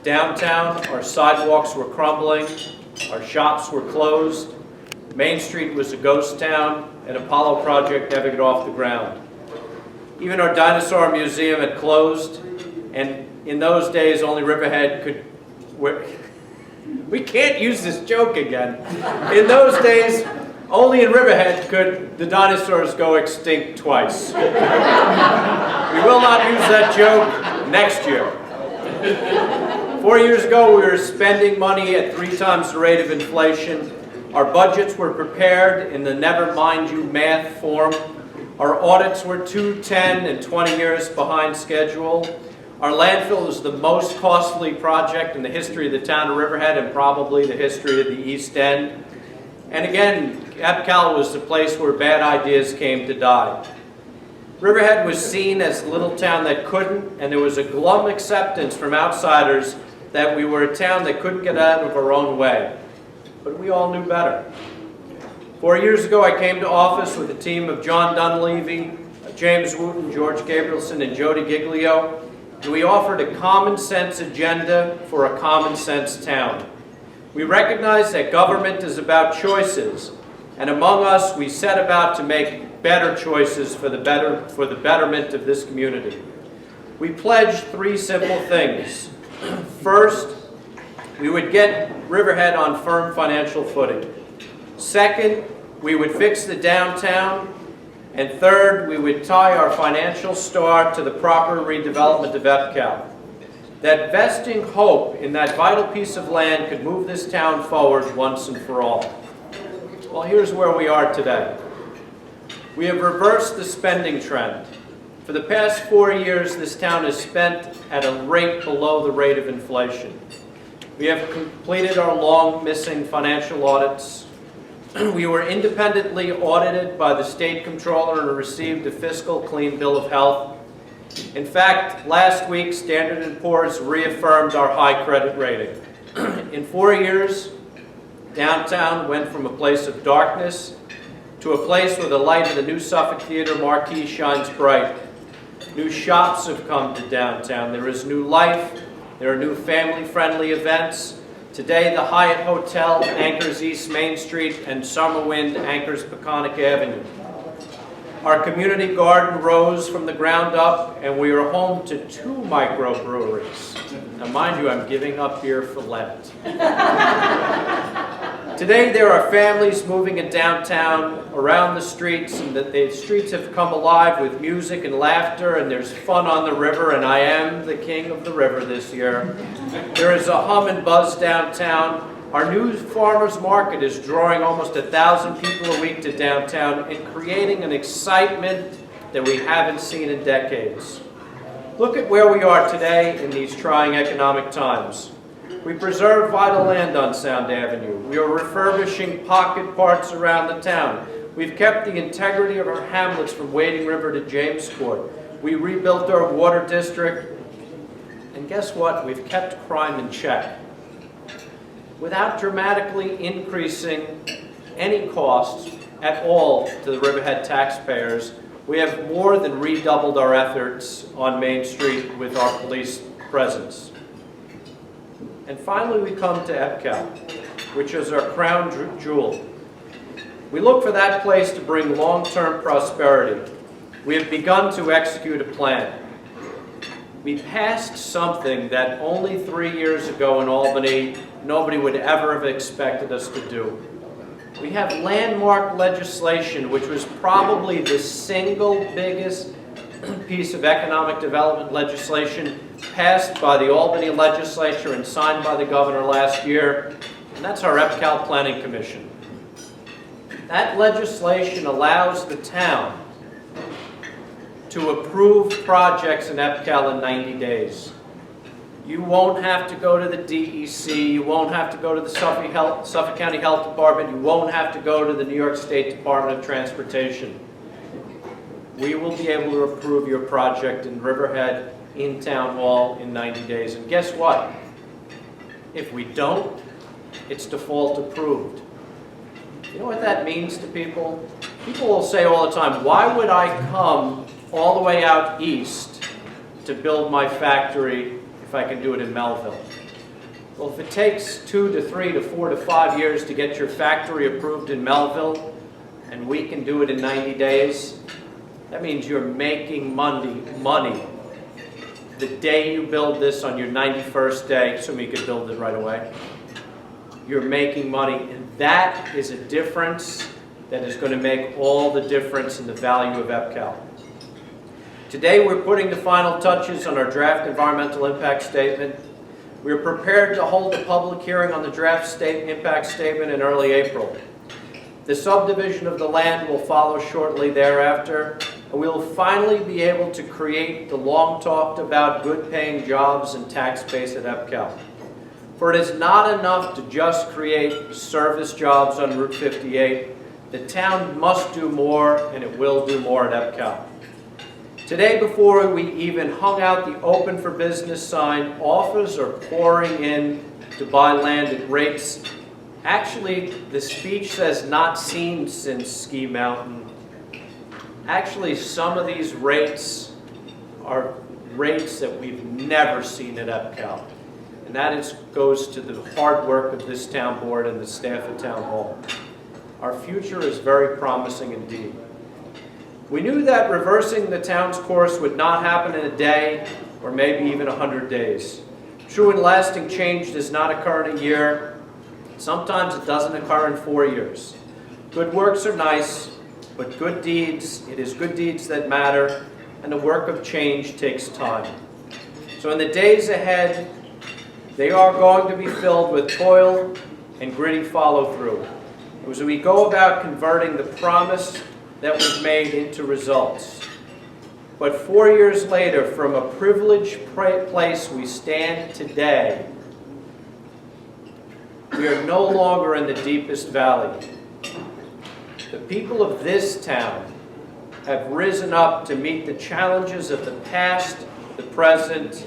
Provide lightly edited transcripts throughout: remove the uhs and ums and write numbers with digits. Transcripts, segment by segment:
Downtown, our sidewalks were crumbling, our shops were closed, Main Street was a ghost town, and Apollo Project never got off the ground. Even our dinosaur museum had closed, and in those days only Riverhead could... We can't use this joke again. In those days, only in Riverhead could the dinosaurs go extinct twice. We will not use that joke next year. 4 years ago, we were spending money at 3 times the rate of inflation. Our budgets were prepared in the never mind you math form. Our audits were 2, 10, and 20 years behind schedule. Our landfill is the most costly project in the history of the town of Riverhead and probably the history of the East End. And again, EPCAL was the place where bad ideas came to die. Riverhead was seen as a little town that couldn't, and there was a glum acceptance from outsiders that we were a town that couldn't get out of our own way. But we all knew better. 4 years ago, I came to office with a team of John Dunleavy, James Wooten, George Gabrielson, and Jody Giglio, and we offered a common sense agenda for a common sense town. We recognize that government is about choices, and among us, we set about to make better choices for the betterment of this community. We pledged 3 simple things. First, we would get Riverhead on firm financial footing. Second, we would fix the downtown. And third, we would tie our financial star to the proper redevelopment of EPCAL. That vesting hope in that vital piece of land could move this town forward once and for all. Well, here's where we are today. We have reversed the spending trend. For the past 4 years, this town has spent at a rate below the rate of inflation. We have completed our long missing financial audits. We were independently audited by the state comptroller and received a fiscal clean bill of health. In fact, last week, Standard & Poor's reaffirmed our high credit rating. In 4 years, downtown went from a place of darkness to a place where the light of the new Suffolk Theater marquee shines bright. New shops have come to downtown. There is new life. There are new family-friendly events. Today, the Hyatt Hotel anchors East Main Street and Summerwind anchors Peconic Avenue. Our community garden rose from the ground up, and we are home to 2 microbreweries. Now, mind you, I'm giving up beer for Lent. Today, there are families moving in downtown around the streets, and the streets have come alive with music and laughter, and there's fun on the river, and I am the king of the river this year. There is a hum and buzz downtown. Our new farmers market is drawing almost 1,000 people a week to downtown and creating an excitement that we haven't seen in decades. Look at where we are today in these trying economic times. We preserve vital land on Sound Avenue. We are refurbishing pocket parts around the town. We've kept the integrity of our hamlets from Wading River to Jamesport. We rebuilt our water district. And guess what? We've kept crime in check. Without dramatically increasing any costs at all to the Riverhead taxpayers, we have more than redoubled our efforts on Main Street with our police presence. And finally, we come to EPCAL, which is our crown jewel. We look for that place to bring long-term prosperity. We have begun to execute a plan. We passed something that only 3 years ago in Albany, nobody would ever have expected us to do. We have landmark legislation, which was probably the single biggest piece of economic development legislation passed by the Albany legislature and signed by the governor last year, and that's our EPCAL Planning Commission. That legislation allows the town to approve projects in EPCAL in 90 days. You won't have to go to the DEC, you won't have to go to the Suffolk County Health Department, you won't have to go to the New York State Department of Transportation. We will be able to approve your project in Riverhead in Town Hall in 90 days. And guess what? If we don't, it's default approved. You know what that means to people? People will say all the time, why would I come all the way out east to build my factory if I can do it in Melville? Well, if it takes 2 to 3 to 4 to 5 years to get your factory approved in Melville, and we can do it in 90 days, that means you're making money the day you build this on your 91st day, assuming you could build it right away. You're making money, and that is a difference that is going to make all the difference in the value of EPCAL. Today we're putting the final touches on our draft environmental impact statement. We are prepared to hold a public hearing on the draft impact statement in early April. The subdivision of the land will follow shortly thereafter, and we will finally be able to create the long talked about good paying jobs and tax base at EPCAL. For it is not enough to just create service jobs on Route 58. The town must do more, and it will do more at EPCAL. Today, before we even hung out the open for business sign, offers are pouring in to buy land at rates. Actually, the speech says not seen since Ski Mountain. Actually, some of these rates are rates that we've never seen at EPCAL. And that goes to the hard work of this town board and the staff at Town Hall. Our future is very promising indeed. We knew that reversing the town's course would not happen in a day or maybe even 100 days. True and lasting change does not occur in a year. Sometimes it doesn't occur in 4 years. Good works are nice, but good deeds, it is good deeds that matter, and the work of change takes time. So in the days ahead, they are going to be filled with toil and gritty follow-through as we go about converting the promise that was made into results. But 4 years later, from a privileged place we stand today, we are no longer in the deepest valley. The people of this town have risen up to meet the challenges of the past, the present,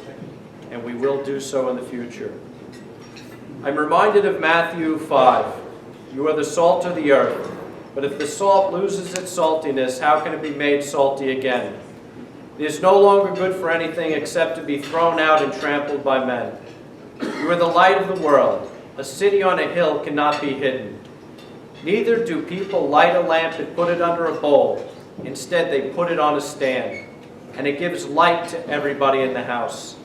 and we will do so in the future. I'm reminded of Matthew 5. You are the salt of the earth. But if the salt loses its saltiness, how can it be made salty again? It is no longer good for anything except to be thrown out and trampled by men. You are the light of the world. A city on a hill cannot be hidden. Neither do people light a lamp and put it under a bowl. Instead, they put it on a stand, and it gives light to everybody in the house.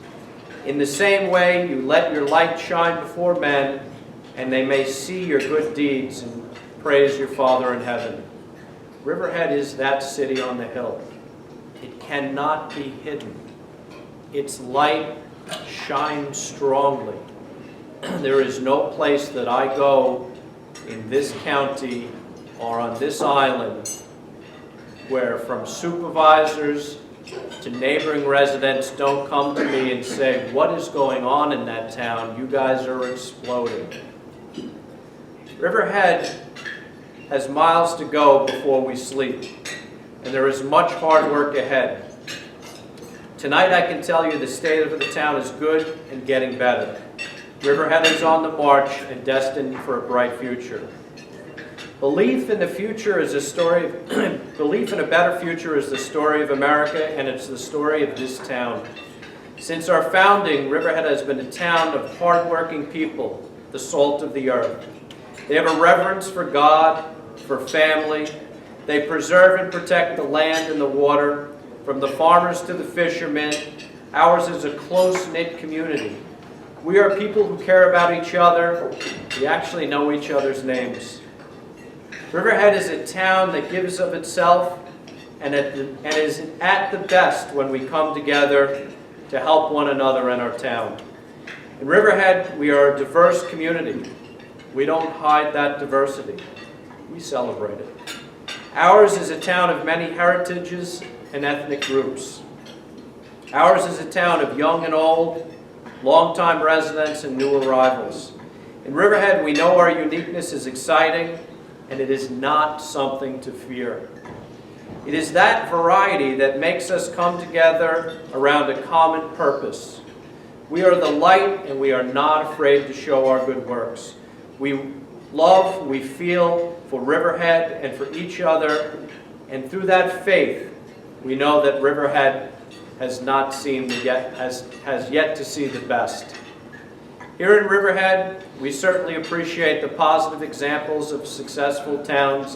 In the same way, you let your light shine before men, and they may see your good deeds and praise your Father in heaven. Riverhead is that city on the hill. It cannot be hidden. Its light shines strongly. There is no place that I go in this county or on this island where from supervisors to neighboring residents don't come to me and say, what is going on in that town? You guys are exploding. Riverhead has miles to go before we sleep, and there is much hard work ahead. Tonight I can tell you the state of the town is good and getting better. Riverhead is on the march and destined for a bright future. Belief in the future is a story. Belief in a better future is the story of America, and it's the story of this town. Since our founding, Riverhead has been a town of hardworking people, the salt of the earth. They have a reverence for God, for family. They preserve and protect the land and the water, from the farmers to the fishermen. Ours is a close-knit community. We are people who care about each other. We actually know each other's names. Riverhead is a town that gives of itself and is at the best when we come together to help one another in our town. In Riverhead, we are a diverse community. We don't hide that diversity. We celebrate it. Ours is a town of many heritages and ethnic groups. Ours is a town of young and old, longtime residents and new arrivals. In Riverhead, we know our uniqueness is exciting, and it is not something to fear. It is that variety that makes us come together around a common purpose. We are the light, and we are not afraid to show our good works. We love, we feel for Riverhead and for each other, and through that faith, we know that Riverhead has yet to see the best. Here in Riverhead, we certainly appreciate the positive examples of successful towns.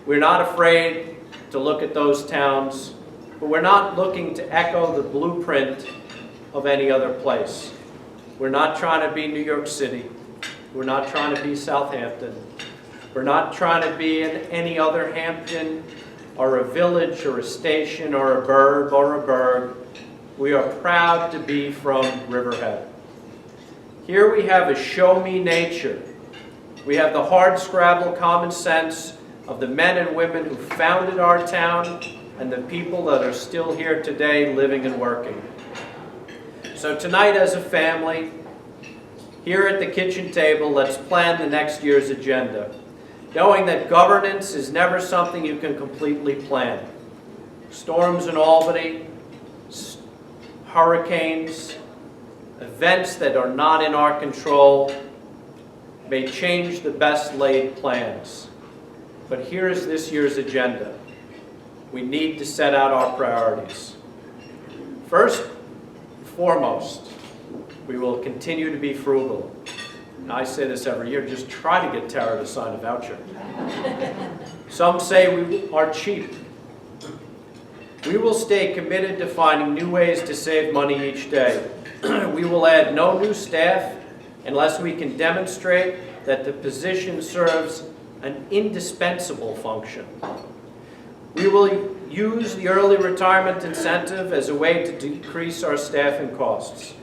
We're not afraid to look at those towns, but we're not looking to echo the blueprint of any other place. We're not trying to be New York City. We're not trying to be Southampton. We're not trying to be in any other Hampton or a village or a station or a burb or a burg. We are proud to be from Riverhead. Here we have a show-me nature. We have the hard-scrabble common sense of the men and women who founded our town and the people that are still here today living and working. So tonight as a family, here at the kitchen table, let's plan the next year's agenda, knowing that governance is never something you can completely plan. Storms in Albany, hurricanes, events that are not in our control may change the best laid plans. But here's this year's agenda. We need to set out our priorities. First and foremost, we will continue to be frugal. And I say this every year, just try to get Tara to sign a voucher. Some say we are cheap. We will stay committed to finding new ways to save money each day. We will add no new staff unless we can demonstrate that the position serves an indispensable function. We will use the early retirement incentive as a way to decrease our staffing costs.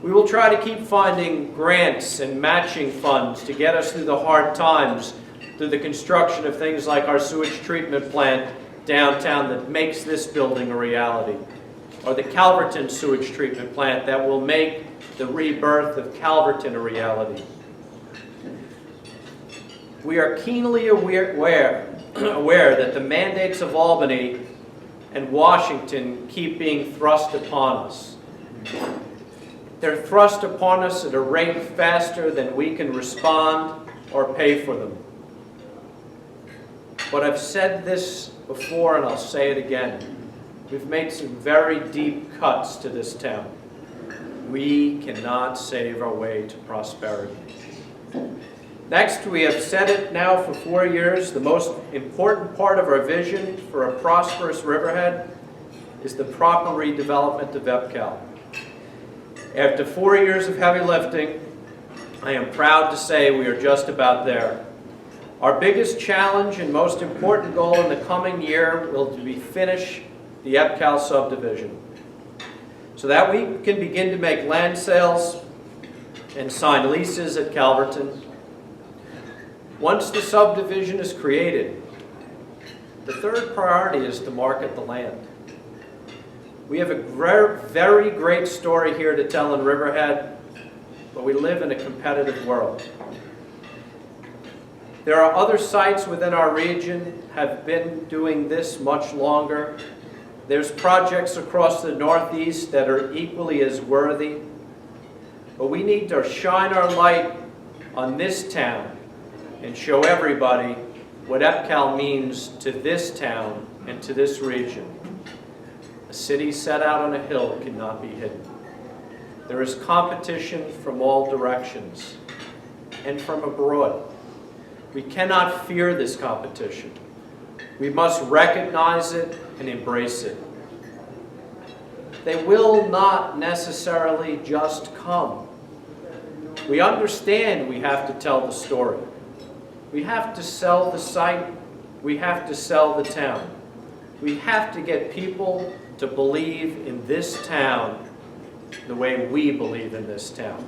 We will try to keep finding grants and matching funds to get us through the hard times through the construction of things like our sewage treatment plant downtown that makes this building a reality, or the Calverton sewage treatment plant that will make the rebirth of Calverton a reality. We are keenly aware that the mandates of Albany and Washington keep being thrust upon us. They're thrust upon us at a rate faster than we can respond or pay for them. But I've said this before and I'll say it again. We've made some very deep cuts to this town. We cannot save our way to prosperity. Next, we have said it now for 4 years, the most important part of our vision for a prosperous Riverhead is the proper redevelopment of EPCAL. After 4 years of heavy lifting, I am proud to say we are just about there. Our biggest challenge and most important goal in the coming year will be finish the EPCAL subdivision so that we can begin to make land sales and sign leases at Calverton. Once the subdivision is created, the third priority is to market the land. We have a very great story here to tell in Riverhead, but we live in a competitive world. There are other sites within our region have been doing this much longer. There's projects across the Northeast that are equally as worthy, but we need to shine our light on this town and show everybody what EPCAL means to this town and to this region. A city set out on a hill cannot be hidden. There is competition from all directions and from abroad. We cannot fear this competition. We must recognize it and embrace it. They will not necessarily just come. We understand we have to tell the story. We have to sell the site. We have to sell the town. We have to get people to believe in this town the way we believe in this town.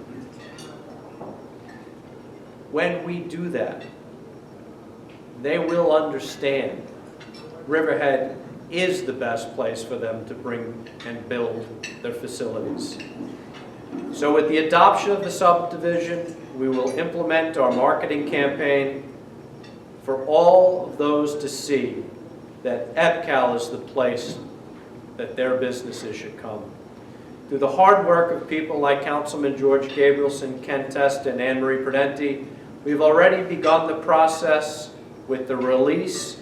When we do that, they will understand Riverhead is the best place for them to bring and build their facilities. So with the adoption of the subdivision, we will implement our marketing campaign for all of those to see that EPCAL is the place that their businesses should come. Through the hard work of people like Councilman George Gabrielson, Ken Testa, and Anne Marie Prudenti, we've already begun the process with the release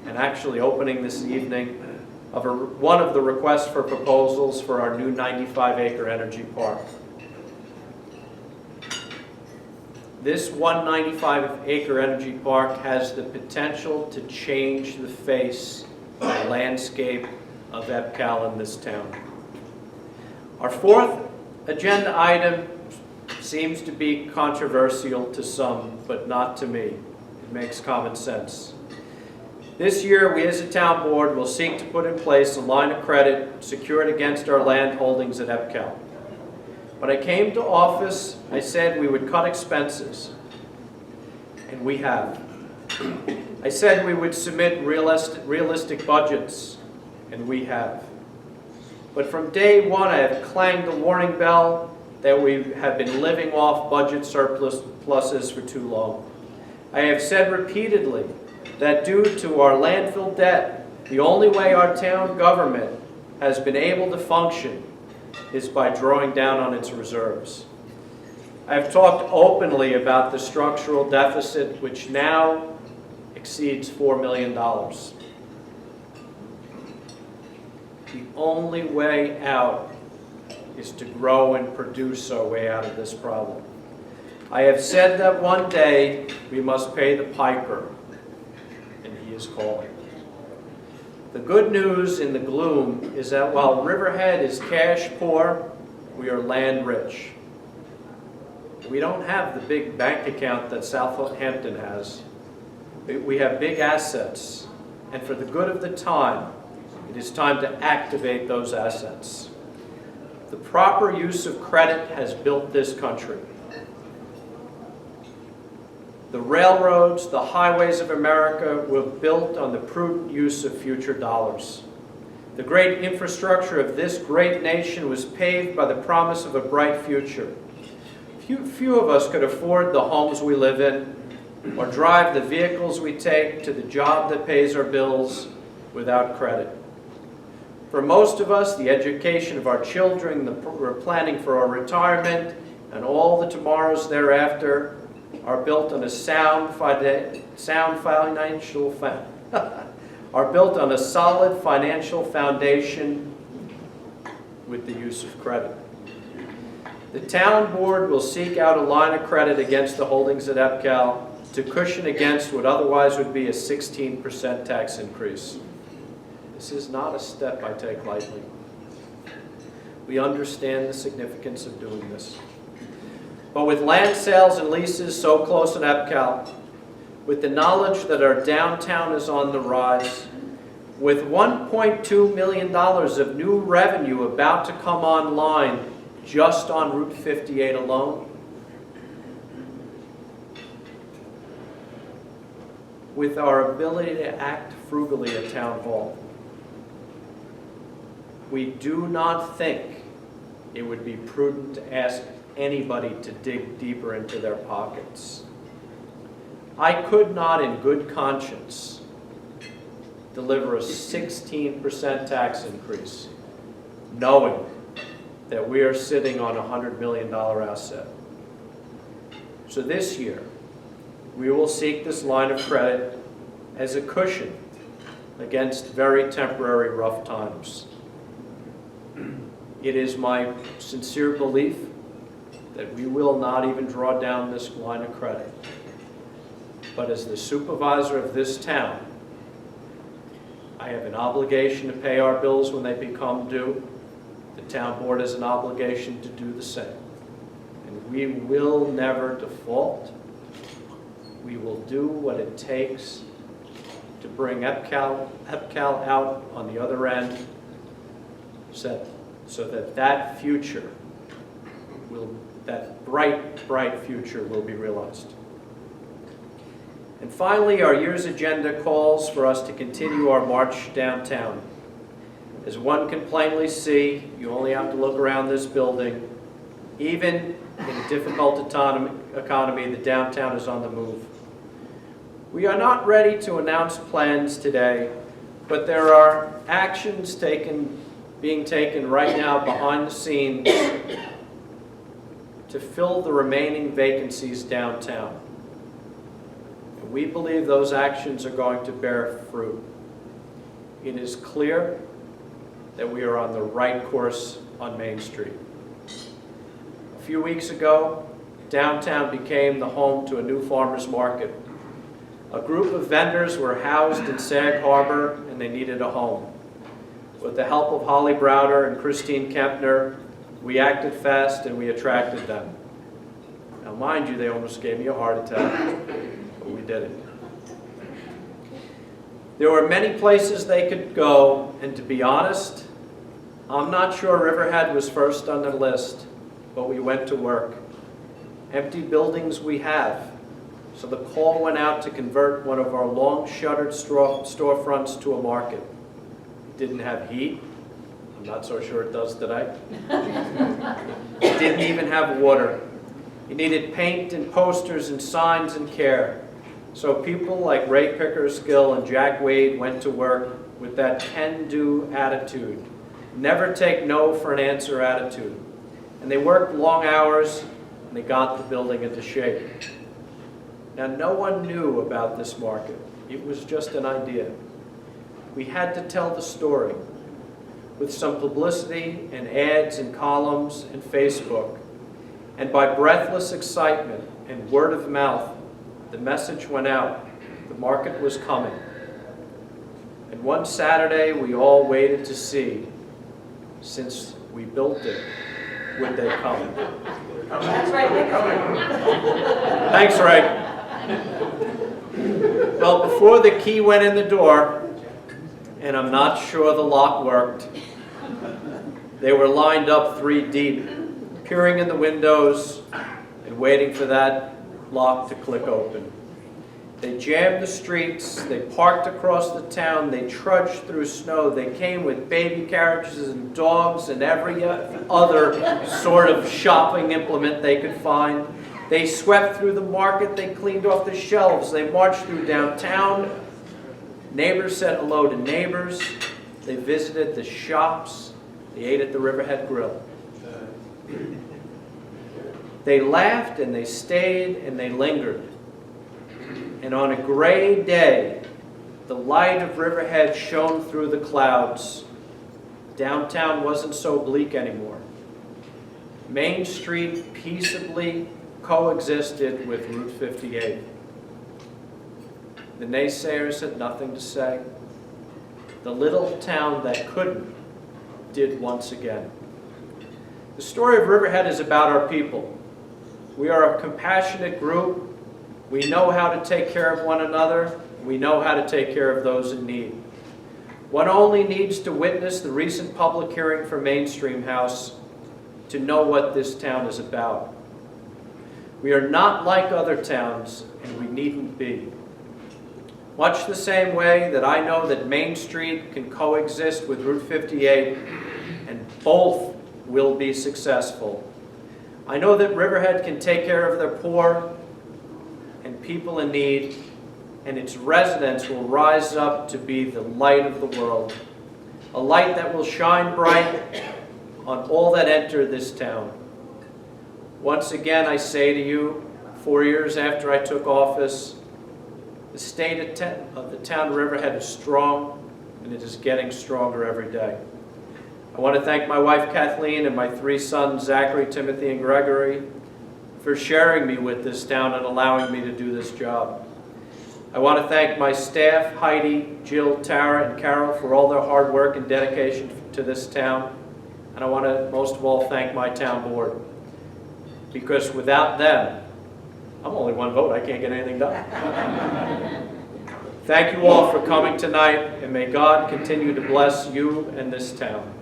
and actually opening this evening of one of the requests for proposals for our new 95-acre energy park. This 195-acre energy park has the potential to change the face of the landscape of EPCAL in this town. Our fourth agenda item seems to be controversial to some, but not to me. It makes common sense. This year, we as a town board will seek to put in place a line of credit secured against our land holdings at EPCAL. When I came to office, I said we would cut expenses, and we have. I said we would submit realistic budgets, and we have. But from day one, I have clanged the warning bell that we have been living off budget surpluses for too long. I have said repeatedly that due to our landfill debt, the only way our town government has been able to function is by drawing down on its reserves. I've talked openly about the structural deficit, which now exceeds $4 million. The only way out is to grow and produce our way out of this problem. I have said that one day we must pay the piper, and he is calling. The good news in the gloom is that while Riverhead is cash poor, we are land rich. We don't have the big bank account that Southampton has. We have big assets, and for the good of the time, it is time to activate those assets. The proper use of credit has built this country. The railroads, the highways of America were built on the prudent use of future dollars. The great infrastructure of this great nation was paved by the promise of a bright future. Few of us could afford the homes we live in or drive the vehicles we take to the job that pays our bills without credit. For most of us, the education of our children, the planning for our retirement, and all the tomorrows thereafter are built on a solid financial foundation with the use of credit. The town board will seek out a line of credit against the holdings at EPCAL to cushion against what otherwise would be a 16% tax increase. This is not a step I take lightly. We understand the significance of doing this. But with land sales and leases so close in EPCAL, with the knowledge that our downtown is on the rise, with $1.2 million of new revenue about to come online just on Route 58 alone, with our ability to act frugally at Town Hall, we do not think it would be prudent to ask anybody to dig deeper into their pockets. I could not, in good conscience, deliver a 16% tax increase, knowing that we are sitting on a $100 million asset. So this year, we will seek this line of credit as a cushion against very temporary rough times. It is my sincere belief that we will not even draw down this line of credit. But as the supervisor of this town, I have an obligation to pay our bills when they become due. The town board has an obligation to do the same. And we will never default. We will do what it takes to bring EPCAL out on the other end so that that future that bright future will be realized. And finally, our year's agenda calls for us to continue our march downtown. As one can plainly see, you only have to look around this building. Even in a difficult economy, the downtown is on the move. We are not ready to announce plans today, but there are actions being taken right now behind the scenes to fill the remaining vacancies downtown. And we believe those actions are going to bear fruit. It is clear that we are on the right course on Main Street. A few weeks ago, downtown became the home to a new farmer's market. A group of vendors were housed in Sag Harbor, and they needed a home. With the help of Holly Browder and Christine Kempner, we acted fast and we attracted them. Now, mind you, they almost gave me a heart attack, but we did it. There were many places they could go, and to be honest, I'm not sure Riverhead was first on the list, but we went to work. Empty buildings we have, so the call went out to convert one of our long-shuttered storefronts to a market. It didn't have heat. I'm not so sure it does today. It didn't even have water. It needed paint and posters and signs and care. So people like Ray Pickersgill and Jack Wade went to work with that can-do attitude. Never take no for an answer attitude. And they worked long hours, and they got the building into shape. Now, no one knew about this market. It was just an idea. We had to tell the story with some publicity and ads and columns and Facebook. And by breathless excitement and word of mouth, the message went out. The market was coming. And one Saturday, we all waited to see, since we built it, would they come? That's right, they're coming. Thanks, Ray. Well, before the key went in the door, and I'm not sure the lock worked, they were lined up 3 deep, peering in the windows and waiting for that lock to click open. They jammed the streets, they parked across the town, they trudged through snow, they came with baby carriages and dogs and every other sort of shopping implement they could find. They swept through the market, they cleaned off the shelves, they marched through downtown. Neighbors said hello to neighbors, they visited the shops, they ate at the Riverhead Grill. They laughed and they stayed and they lingered. And on a gray day, the light of Riverhead shone through the clouds. Downtown wasn't so bleak anymore. Main Street peaceably coexisted with Route 58. The naysayers had nothing to say. The little town that couldn't did once again. The story of Riverhead is about our people. We are a compassionate group. We know how to take care of one another. We know how to take care of those in need. One only needs to witness the recent public hearing for Mainstream House to know what this town is about. We are not like other towns, and we needn't be. Much the same way that I know that Main Street can coexist with Route 58, and both will be successful. I know that Riverhead can take care of their poor and people in need, and its residents will rise up to be the light of the world, a light that will shine bright on all that enter this town. Once again, I say to you, 4 years after I took office, the state of the town of Riverhead is strong, and it is getting stronger every day. I want to thank my wife Kathleen and my 3 sons, Zachary, Timothy, and Gregory, for sharing me with this town and allowing me to do this job. I want to thank my staff, Heidi, Jill, Tara, and Carol, for all their hard work and dedication to this town. And I want to, most of all, thank my town board, because without them, I'm only 1 vote, I can't get anything done. Thank you all for coming tonight, and may God continue to bless you and this town.